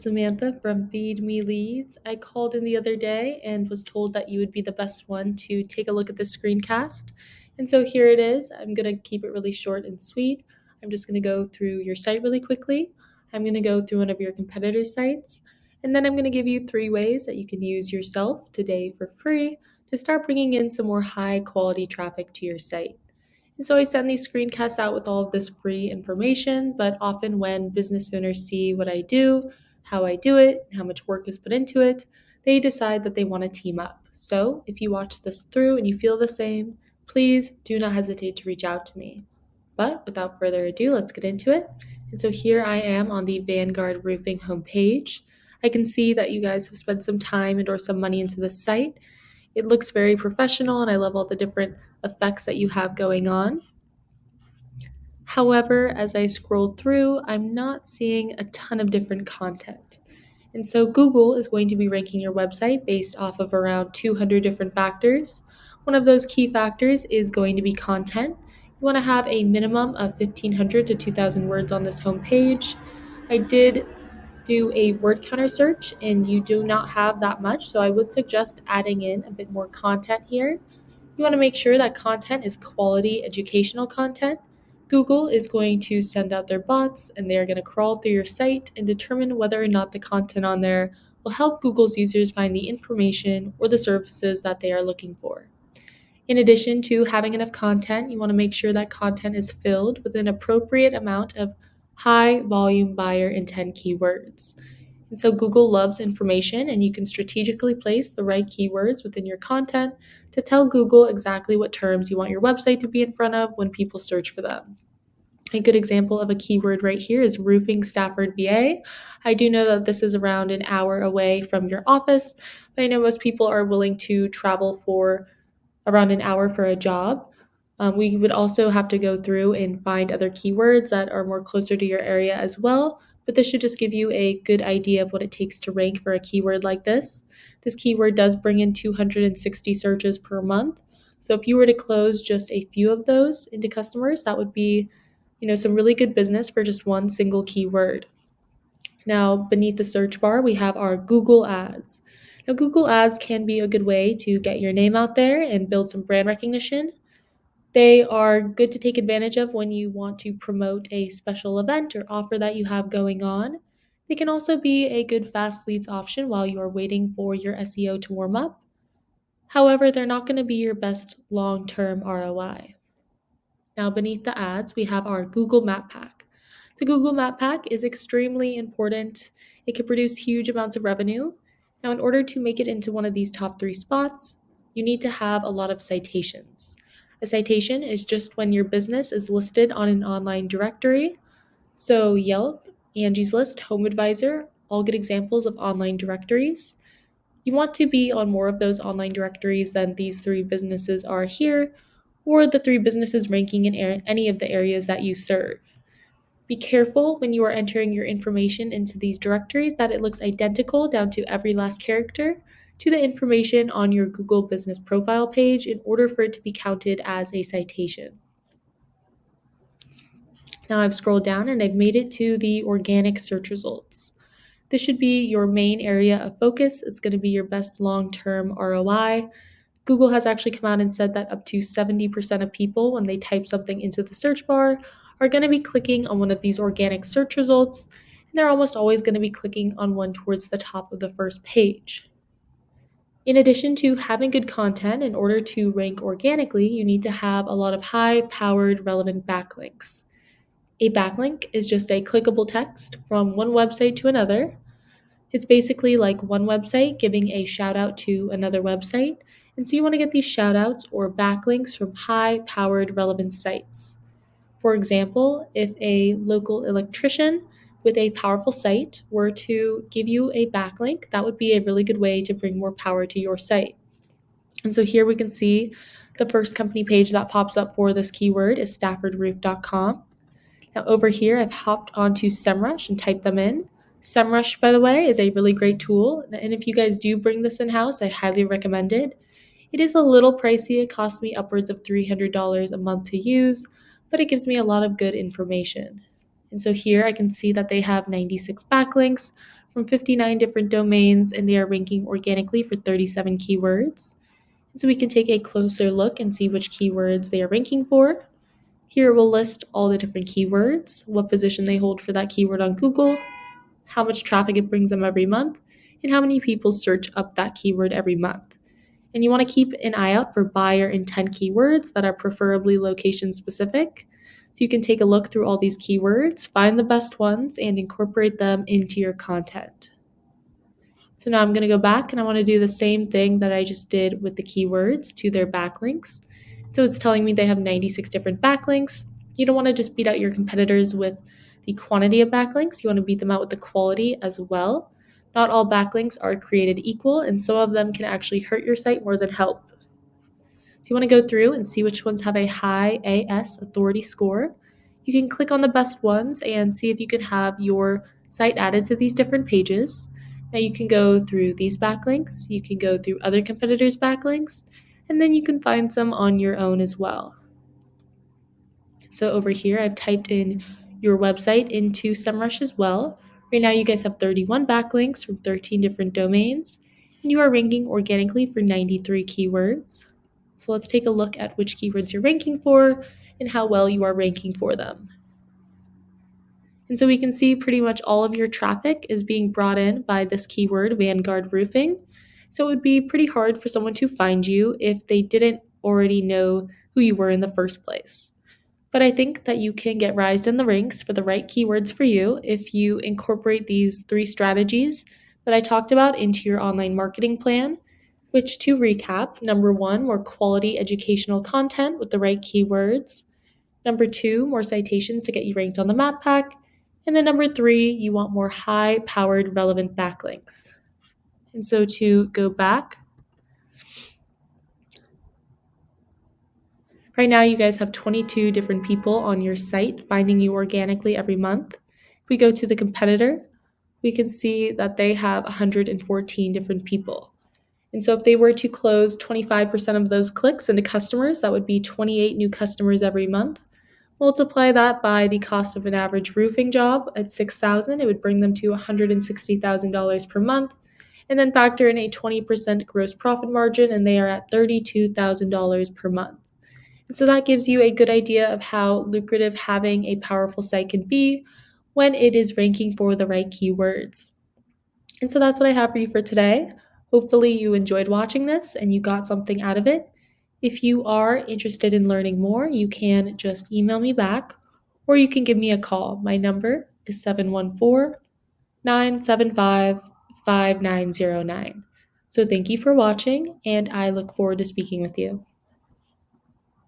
Samantha from Feed Me Leads. I called in the other day and was told that you would be the best one to take a look at the screencast. And so here it is. I'm going to keep it really short and sweet. I'm just going to go through your site really quickly. I'm going to go through one of your competitor sites. And then I'm going to give you 3 ways that you can use yourself today for free to start bringing in some more high quality traffic to your site. And so I send these screencasts out with all of this free information, but often when business owners see what I do, how I do it, how much work is put into it, they decide that they want to team up. So if you watch this through and you feel the same, please do not hesitate to reach out to me. But without further ado, let's get into it. And so here I am on the Vanguard Roofing homepage. I can see that you guys have spent some time and or some money into this site. It looks very professional and I love all the different effects that you have going on. However, as I scroll through, I'm not seeing a ton of different content. And so Google is going to be ranking your website based off of around 200 different factors. One of those key factors is going to be content. You want to have a minimum of 1,500 to 2,000 words on this homepage. I did do a word counter search and you do not have that much, so I would suggest adding in a bit more content here. You want to make sure that content is quality educational content. Google is going to send out their bots and they are going to crawl through your site and determine whether or not the content on there will help Google's users find the information or the services that they are looking for. In addition to having enough content, you want to make sure that content is filled with an appropriate amount of high volume buyer intent keywords. And so Google loves information, and you can strategically place the right keywords within your content to tell Google exactly what terms you want your website to be in front of when people search for them. A good example of a keyword right here is roofing Stafford, VA. I do know that this is around an hour away from your office, but I know most people are willing to travel for around an hour for a job. We would also have to go through and find other keywords that are more closer to your area as well, but this should just give you a good idea of what it takes to rank for a keyword like this. This keyword does bring in 260 searches per month. So if you were to close just a few of those into customers, that would be, some really good business for just one single keyword. Now, beneath the search bar, we have our Google Ads. Now, Google Ads can be a good way to get your name out there and build some brand recognition. They are good to take advantage of when you want to promote a special event or offer that you have going on. They can also be a good fast leads option while you are waiting for your SEO to warm up. However, they're not going to be your best long-term ROI. Now, beneath the ads, we have our Google Map Pack. The Google Map Pack is extremely important. It can produce huge amounts of revenue. Now, in order to make it into one of these top 3 spots, you need to have a lot of citations. A citation is just when your business is listed on an online directory. So Yelp, Angie's List, HomeAdvisor, all good examples of online directories. You want to be on more of those online directories than these 3 businesses are here, or the 3 businesses ranking in any of the areas that you serve. Be careful when you are entering your information into these directories that it looks identical down to every last character to the information on your Google Business Profile page in order for it to be counted as a citation. Now I've scrolled down and I've made it to the organic search results. This should be your main area of focus. It's going to be your best long-term ROI. Google has actually come out and said that up to 70% of people, when they type something into the search bar, are going to be clicking on one of these organic search results, and they're almost always going to be clicking on one towards the top of the first page. In addition to having good content, in order to rank organically, you need to have a lot of high-powered relevant backlinks. A backlink is just a clickable text from one website to another. It's basically like one website giving a shout out to another website. And so you want to get these shout outs or backlinks from high powered relevant sites. For example, if a local electrician with a powerful site were to give you a backlink, that would be a really good way to bring more power to your site. And so here we can see the first company page that pops up for this keyword is staffordroof.com. Now over here, I've hopped onto SEMrush and typed them in. SEMrush, by the way, is a really great tool, and if you guys do bring this in-house, I highly recommend it. It is a little pricey. It costs me upwards of $300 a month to use, but it gives me a lot of good information. And so here I can see that they have 96 backlinks from 59 different domains, and they are ranking organically for 37 keywords. And so we can take a closer look and see which keywords they are ranking for. Here we'll list all the different keywords, what position they hold for that keyword on Google, how much traffic it brings them every month, and how many people search up that keyword every month. And you want to keep an eye out for buyer intent keywords that are preferably location specific. So you can take a look through all these keywords, find the best ones, and incorporate them into your content. So now I'm going to go back and I want to do the same thing that I just did with the keywords to their backlinks. So it's telling me they have 96 different backlinks. You don't want to just beat out your competitors with the quantity of backlinks. You want to beat them out with the quality as well. Not all backlinks are created equal, and some of them can actually hurt your site more than help. So you want to go through and see which ones have a high AS authority score. You can click on the best ones and see if you can have your site added to these different pages. Now you can go through these backlinks, you can go through other competitors' backlinks, and then you can find some on your own as well. So over here, I've typed in your website into SEMrush as well. Right now, you guys have 31 backlinks from 13 different domains, and you are ranking organically for 93 keywords. So let's take a look at which keywords you're ranking for and how well you are ranking for them. And so we can see pretty much all of your traffic is being brought in by this keyword, Vanguard roofing. So it would be pretty hard for someone to find you if they didn't already know who you were in the first place. But I think that you can get rised in the ranks for the right keywords for you if you incorporate these 3 strategies that I talked about into your online marketing plan, which, to recap, number 1, more quality educational content with the right keywords. Number 2, more citations to get you ranked on the map pack. And then number 3, you want more high-powered relevant backlinks. And so to go back, right now you guys have 22 different people on your site finding you organically every month. If we go to the competitor, we can see that they have 114 different people. And so if they were to close 25% of those clicks into customers, that would be 28 new customers every month. Multiply that by the cost of an average roofing job at $6,000, it would bring them to $160,000 per month. And then factor in a 20% gross profit margin, and they are at $32,000 per month. So that gives you a good idea of how lucrative having a powerful site can be when it is ranking for the right keywords. And so that's what I have for you for today. Hopefully you enjoyed watching this and you got something out of it. If you are interested in learning more, you can just email me back or you can give me a call. My number is 714-975-5909. So thank you for watching, and I look forward to speaking with you.